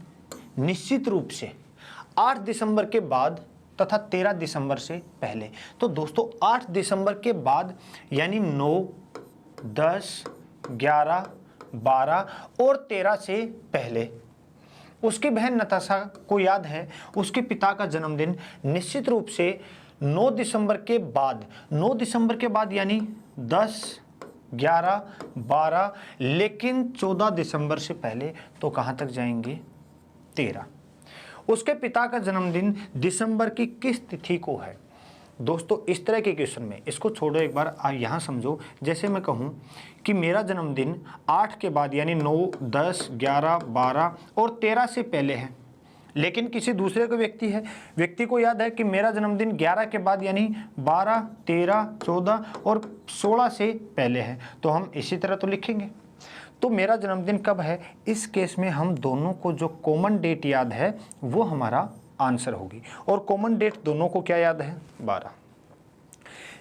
निश्चित रूप से 8 दिसंबर के बाद तथा 13 दिसंबर से पहले। तो दोस्तों 8 दिसंबर के बाद यानी 9 10 11 12 और 13 से पहले। उसकी बहन नताशा को याद है उसके पिता का जन्मदिन निश्चित रूप से 9 दिसंबर के बाद, 9 दिसंबर के बाद यानी 10 11 12, लेकिन 14 दिसंबर से पहले। तो कहाँ तक जाएंगे, 13। उसके पिता का जन्मदिन दिसंबर की किस तिथि को है। दोस्तों इस तरह के क्वेश्चन में इसको छोड़ो, एक बार यहाँ समझो। जैसे मैं कहूँ कि मेरा जन्मदिन 8 के बाद यानी 9 10 11 12 और 13 से पहले है, लेकिन किसी दूसरे को व्यक्ति को याद है कि मेरा जन्मदिन 11 के बाद यानी 12 13 14 और 16 से पहले है। तो हम इसी तरह तो लिखेंगे। तो मेरा जन्मदिन कब है, इस केस में हम दोनों को जो कॉमन डेट याद है वो हमारा आंसर होगी। और कॉमन डेट दोनों को क्या याद है, 12।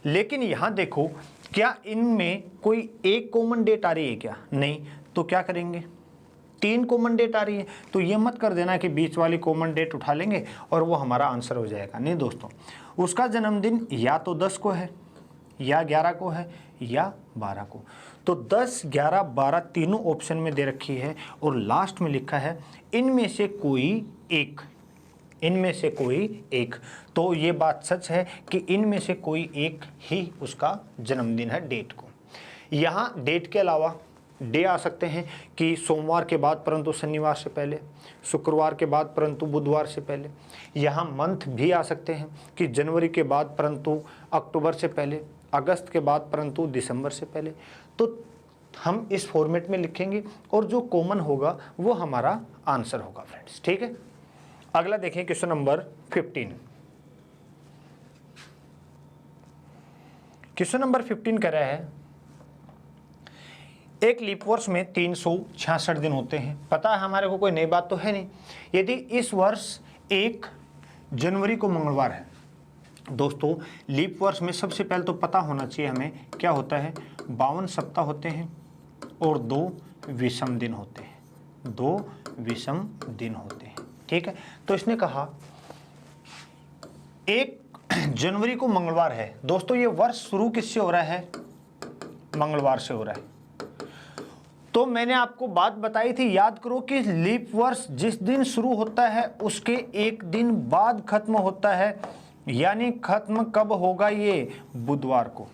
लेकिन यहां देखो, क्या इनमें कोई एक कॉमन डेट आ रही है क्या, नहीं। तो क्या करेंगे, 3 कॉमन डेट आ रही है। तो ये मत कर देना कि बीच वाली कॉमन डेट उठा लेंगे और वो हमारा आंसर हो जाएगा, नहीं दोस्तों। उसका जन्मदिन या तो 10 को है या 11 को है या 12 को। तो 10 11 12 तीनों ऑप्शन में दे रखी है और लास्ट में लिखा है इनमें से कोई एक, इनमें से कोई एक। तो ये बात सच है कि इनमें से कोई एक ही उसका जन्मदिन है डेट को। यहाँ डेट के अलावा डे आ सकते हैं कि सोमवार के बाद परंतु शनिवार से पहले, शुक्रवार के बाद परंतु बुधवार से पहले। यहाँ मंथ भी आ सकते हैं कि जनवरी के बाद परंतु अक्टूबर से पहले, अगस्त के बाद परंतु दिसंबर से पहले। तो हम इस फॉर्मेट में लिखेंगे और जो कॉमन होगा वो हमारा आंसर होगा फ्रेंड्स, ठीक है। अगला देखें क्वेश्चन नंबर 15। क्वेश्चन नंबर 15 कह रहा है एक लीप वर्ष में 366 दिन होते हैं। पता है हमारे को, कोई नई बात तो है नहीं। यदि इस वर्ष 1 जनवरी को मंगलवार है, दोस्तों लीप वर्ष में सबसे पहले तो पता होना चाहिए हमें क्या होता है, 52 सप्ताह होते हैं और 2 विषम दिन होते हैं, 2 विषम दिन होते हैं, ठीक है। तो इसने कहा 1 जनवरी को मंगलवार है। दोस्तों ये वर्ष शुरू किससे हो रहा है, मंगलवार से हो रहा है। तो मैंने आपको बात बताई थी, याद करो कि लीप वर्ष जिस दिन शुरू होता है उसके एक दिन बाद खत्म होता है, यानी खत्म कब होगा, ये बुधवार को,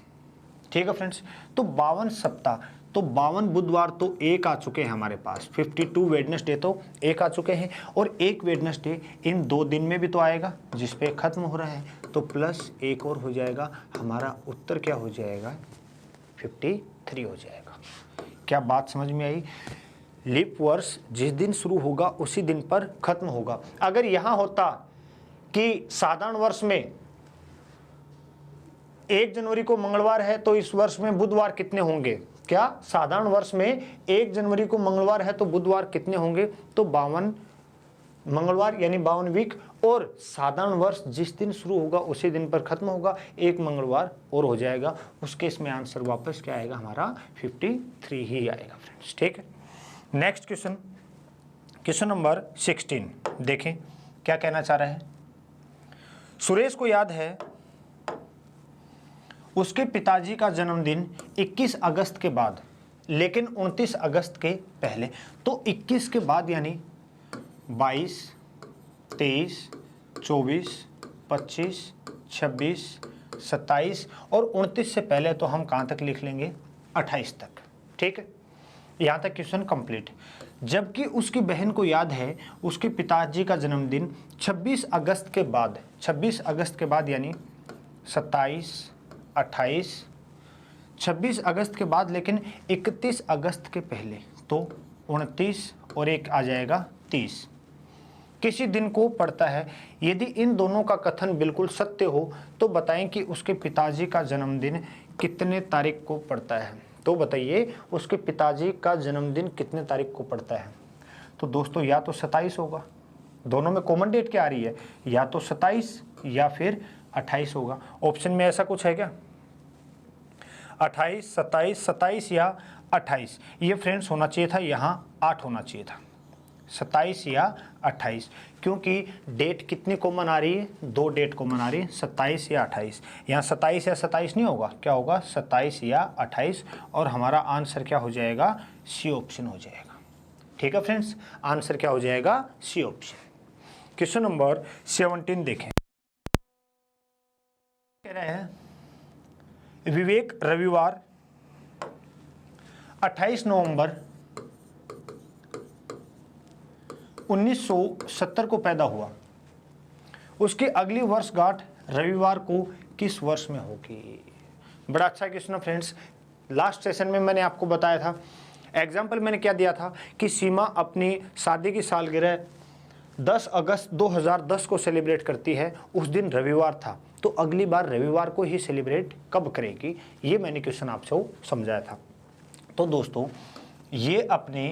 ठीक है फ्रेंड्स। तो 52 सप्ताह, तो 52 बुधवार तो एक आ चुके हैं हमारे पास, 52 वेडनेसडे तो एक आ चुके हैं और एक वेडनेसडे इन 2 दिन में भी तो आएगा जिस पे खत्म हो रहा है, तो प्लस एक और हो जाएगा। हमारा उत्तर क्या हो जाएगा, 53 हो जाएगा। क्या बात समझ में आई। लीप वर्ष जिस दिन शुरू होगा उसी दिन पर खत्म होगा। अगर यहां होता कि साधारण वर्ष में 1 जनवरी को मंगलवार है तो इस वर्ष में बुधवार कितने होंगे, क्या साधारण वर्ष में 1 जनवरी को मंगलवार है तो बुधवार कितने होंगे, तो 52 मंगलवार यानी 52 वीक, और साधारण वर्ष जिस दिन शुरू होगा उसी दिन पर खत्म होगा, एक मंगलवार और हो जाएगा। उस केस में आंसर वापस क्या आएगा हमारा 53 ही आएगा फ्रेंड्स। ठीक है, नेक्स्ट क्वेश्चन, क्वेश्चन नंबर 16 देखें क्या कहना चाह रहा है। सुरेश को याद है उसके पिताजी का जन्मदिन 21 अगस्त के बाद, लेकिन 29 अगस्त के पहले। तो 21 के बाद यानी 22, 23, 24, 25, 26, 27 और 29 से पहले तो हम कहाँ तक लिख लेंगे 28 तक। ठीक है, यहाँ तक क्वेश्चन कंप्लीट। जबकि उसकी बहन को याद है उसके पिताजी का जन्मदिन 26 अगस्त के बाद, 26 अगस्त के बाद यानी 27, 28, 26 अगस्त के बाद लेकिन 31 अगस्त के पहले, तो 29 और एक आ जाएगा 30 किसी दिन को पड़ता है। यदि इन दोनों का कथन बिल्कुल सत्य हो तो बताएं कि उसके पिताजी का जन्मदिन कितने तारीख को पड़ता है। तो बताइए उसके पिताजी का जन्मदिन कितने तारीख को पड़ता है। तो दोस्तों या तो 27 होगा, दोनों में कॉमन डेट क्या आ रही है, या तो 27 या फिर 28 होगा। ऑप्शन में ऐसा कुछ है क्या, 28, 27, 27 या 28। ये फ्रेंड्स होना चाहिए था यहाँ 8 होना चाहिए था, 27 या 28, क्योंकि डेट कितनी कॉमन आ रही है, 2 डेट कॉमन आ रही है, 27 या 28। यहाँ 27 या 27 नहीं होगा, क्या होगा 27 या 28, और हमारा आंसर क्या हो जाएगा, सी ऑप्शन हो जाएगा। ठीक है फ्रेंड्स, आंसर क्या हो जाएगा, सी ऑप्शन। क्वेश्चन नंबर 17 देखें, कह रहे हैं विवेक रविवार 28 नवंबर 1970 को पैदा हुआ, उसकी अगली वर्षगांठ रविवार को किस वर्ष में होगी। बड़ा अच्छा क्वेश्चन है फ्रेंड्स। लास्ट सेशन में मैंने आपको बताया था, एग्जाम्पल मैंने क्या दिया था कि सीमा अपनी शादी की सालगिरह 10 अगस्त 2010 को सेलिब्रेट करती है, उस दिन रविवार था, तो अगली बार रविवार को ही सेलिब्रेट कब करेगी, ये मैंने क्वेश्चन आपसे समझाया था। तो दोस्तों ये अपने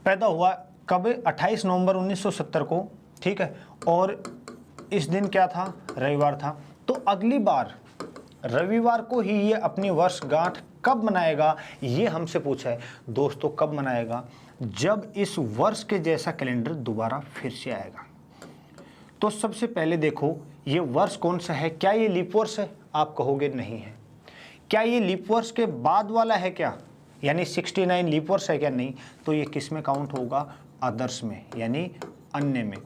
पैदा हुआ कब, 28 नवंबर 1970 को, ठीक है, और इस दिन क्या था, रविवार था। तो अगली बार रविवार को ही ये अपनी वर्षगांठ कब मनाएगा, ये हमसे पूछा है। दोस्तों कब मनाएगा, जब इस वर्ष के जैसा कैलेंडर दोबारा फिर से आएगा। तो सबसे पहले देखो ये वर्ष कौन सा है, क्या ये लीप वर्ष है, आप कहोगे नहीं है। क्या ये लीप वर्ष के बाद वाला है क्या, यानी 69 लीप वर्ष है क्या, नहीं। तो ये किस में काउंट होगा, अदर्स में, यानी अन्य में।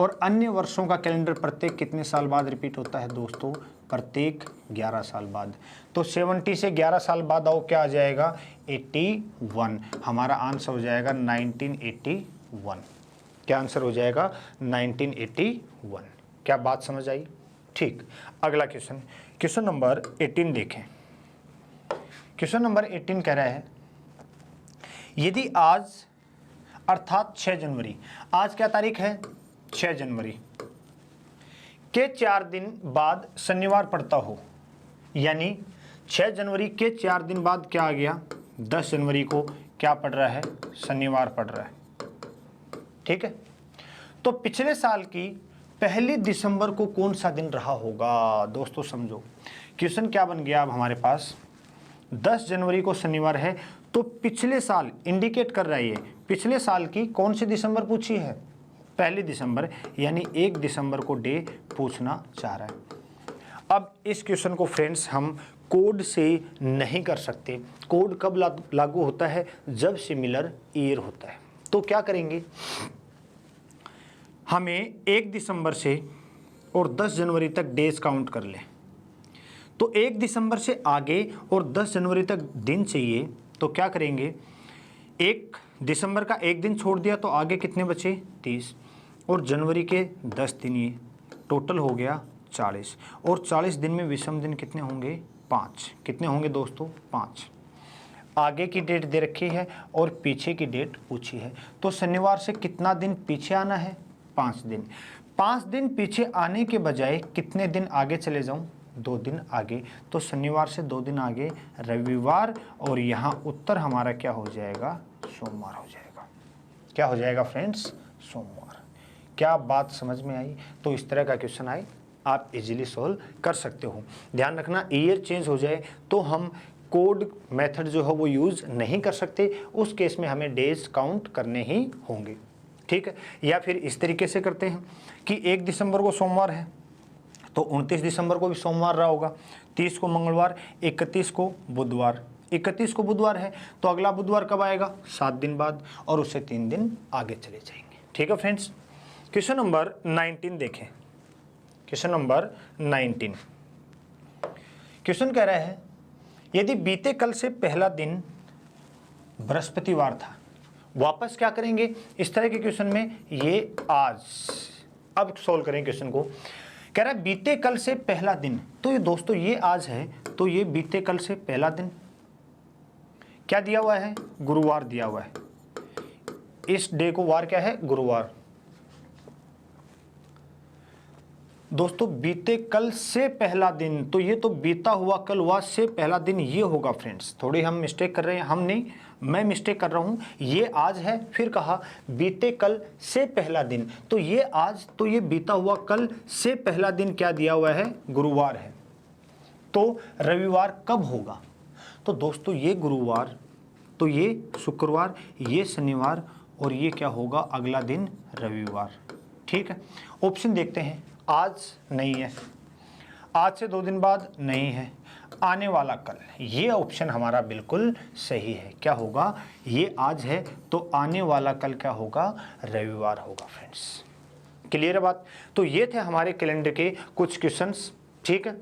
और अन्य वर्षों का कैलेंडर प्रत्येक कितने साल बाद रिपीट होता है दोस्तों, प्रत्येक 11 साल बाद। तो 70 से 11 साल बाद आओ क्या आ जाएगा, 81। हमारा आंसर हो जाएगा 1981। क्या आंसर हो जाएगा, 1981। क्या बात समझ आई। ठीक, अगला क्वेश्चन, क्वेश्चन नंबर 18 देखें। क्वेश्चन नंबर 18 कह रहा है यदि आज अर्थात 6 जनवरी, आज क्या तारीख है, 6 जनवरी के 4 दिन बाद शनिवार पड़ता हो, यानी 6 जनवरी के 4 दिन बाद क्या आ गया, 10 जनवरी को क्या पड़ रहा है, शनिवार पड़ रहा है। ठीक है, तो पिछले साल की 1 दिसंबर को कौन सा दिन रहा होगा। दोस्तों समझो क्वेश्चन क्या बन गया, अब हमारे पास 10 जनवरी को शनिवार है, तो पिछले साल इंडिकेट कर रहा है, ये पिछले साल की कौन सी दिसंबर पूछी है, 1 दिसंबर, यानी 1 दिसंबर को डे पूछना चाह रहा है। अब इस क्वेश्चन को फ्रेंड्स हम कोड से नहीं कर सकते। कोड कब लागू होता है, जब सिमिलर ईयर होता है। तो क्या करेंगे, हमें 1 दिसंबर से और 10 जनवरी तक डेज काउंट कर लें। तो 1 दिसंबर से आगे और 10 जनवरी तक दिन चाहिए, तो क्या करेंगे, 1 दिसंबर का 1 दिन छोड़ दिया तो आगे कितने बचे, 30, और जनवरी के 10 दिन, ये टोटल हो गया 40, और 40 दिन में विषम दिन कितने होंगे, 5। कितने होंगे दोस्तों, 5। आगे की डेट दे रखी है और पीछे की डेट पूछी है, तो शनिवार से कितना दिन पीछे आना है, 5 दिन। 5 दिन पीछे आने के बजाय कितने दिन आगे चले जाऊं, 2 दिन आगे, तो शनिवार से 2 दिन आगे रविवार, और यहाँ उत्तर हमारा क्या हो जाएगा, सोमवार हो जाएगा। क्या हो जाएगा फ्रेंड्स, सोमवार। क्या बात समझ में आई? तो इस तरह का क्वेश्चन आए आप इजीली सॉल्व कर सकते हो। ध्यान रखना, ईयर चेंज हो जाए तो हम कोड मेथड जो है वो यूज़ नहीं कर सकते, उस केस में हमें डेज काउंट करने ही होंगे, ठीक है। या फिर इस तरीके से करते हैं कि 1 दिसंबर को सोमवार है तो 29 दिसंबर को भी सोमवार रहा होगा, 30 को मंगलवार, 31 को बुधवार। 31 को बुधवार है तो अगला बुधवार कब आएगा, 7 दिन बाद, और उससे 3 दिन आगे चले जाएंगे, ठीक है फ्रेंड्स। क्वेश्चन नंबर 19 देखें। क्वेश्चन नंबर 19, क्वेश्चन कह रहा है यदि बीते कल से पहला दिन बृहस्पतिवार था, वापस क्या करेंगे इस तरह के क्वेश्चन में, ये आज। अब सॉल्व करें क्वेश्चन को। कह रहा है बीते कल से पहला दिन, तो ये दोस्तों ये आज है, तो ये बीते कल से पहला दिन क्या दिया हुआ है, गुरुवार दिया हुआ है। इस डे को वार क्या है, गुरुवार। दोस्तों बीते कल से पहला दिन, तो ये तो बीता हुआ कल हुआ, से पहला दिन ये होगा फ्रेंड्स। थोड़ी हम मिस्टेक कर रहे हैं, हम नहीं, मैं मिस्टेक कर रहा हूँ। ये आज है, फिर कहा बीते कल से पहला दिन, तो ये आज, तो ये बीता हुआ कल से पहला दिन क्या दिया हुआ है, गुरुवार है। तो रविवार कब होगा, तो दोस्तों ये गुरुवार, तो ये शुक्रवार, ये शनिवार, और ये क्या होगा अगला दिन रविवार, ठीक है। ऑप्शन देखते हैं, आज नहीं है, आज से 2 दिन बाद नहीं है, आने वाला कल, ये ऑप्शन हमारा बिल्कुल सही है। क्या होगा, ये आज है तो आने वाला कल क्या होगा, रविवार होगा फ्रेंड्स। क्लियर है बात? तो ये थे हमारे कैलेंडर के कुछ क्वेश्चंस, ठीक है।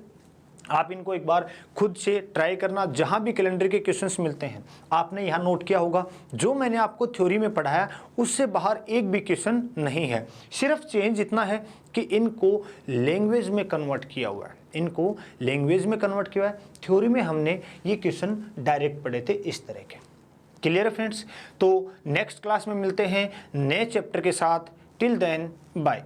आप इनको एक बार खुद से ट्राई करना, जहाँ भी कैलेंडर के क्वेश्चंस मिलते हैं आपने यहाँ नोट किया होगा, जो मैंने आपको थ्योरी में पढ़ाया उससे बाहर एक भी क्वेश्चन नहीं है। सिर्फ चेंज इतना है कि इनको लैंग्वेज में कन्वर्ट किया हुआ है, इनको लैंग्वेज में कन्वर्ट किया है। थ्योरी में हमने ये क्वेश्चन डायरेक्ट पढ़े थे इस तरह के। क्लियर है फ्रेंड्स? तो नेक्स्ट क्लास में मिलते हैं नए चैप्टर के साथ। Till then bye.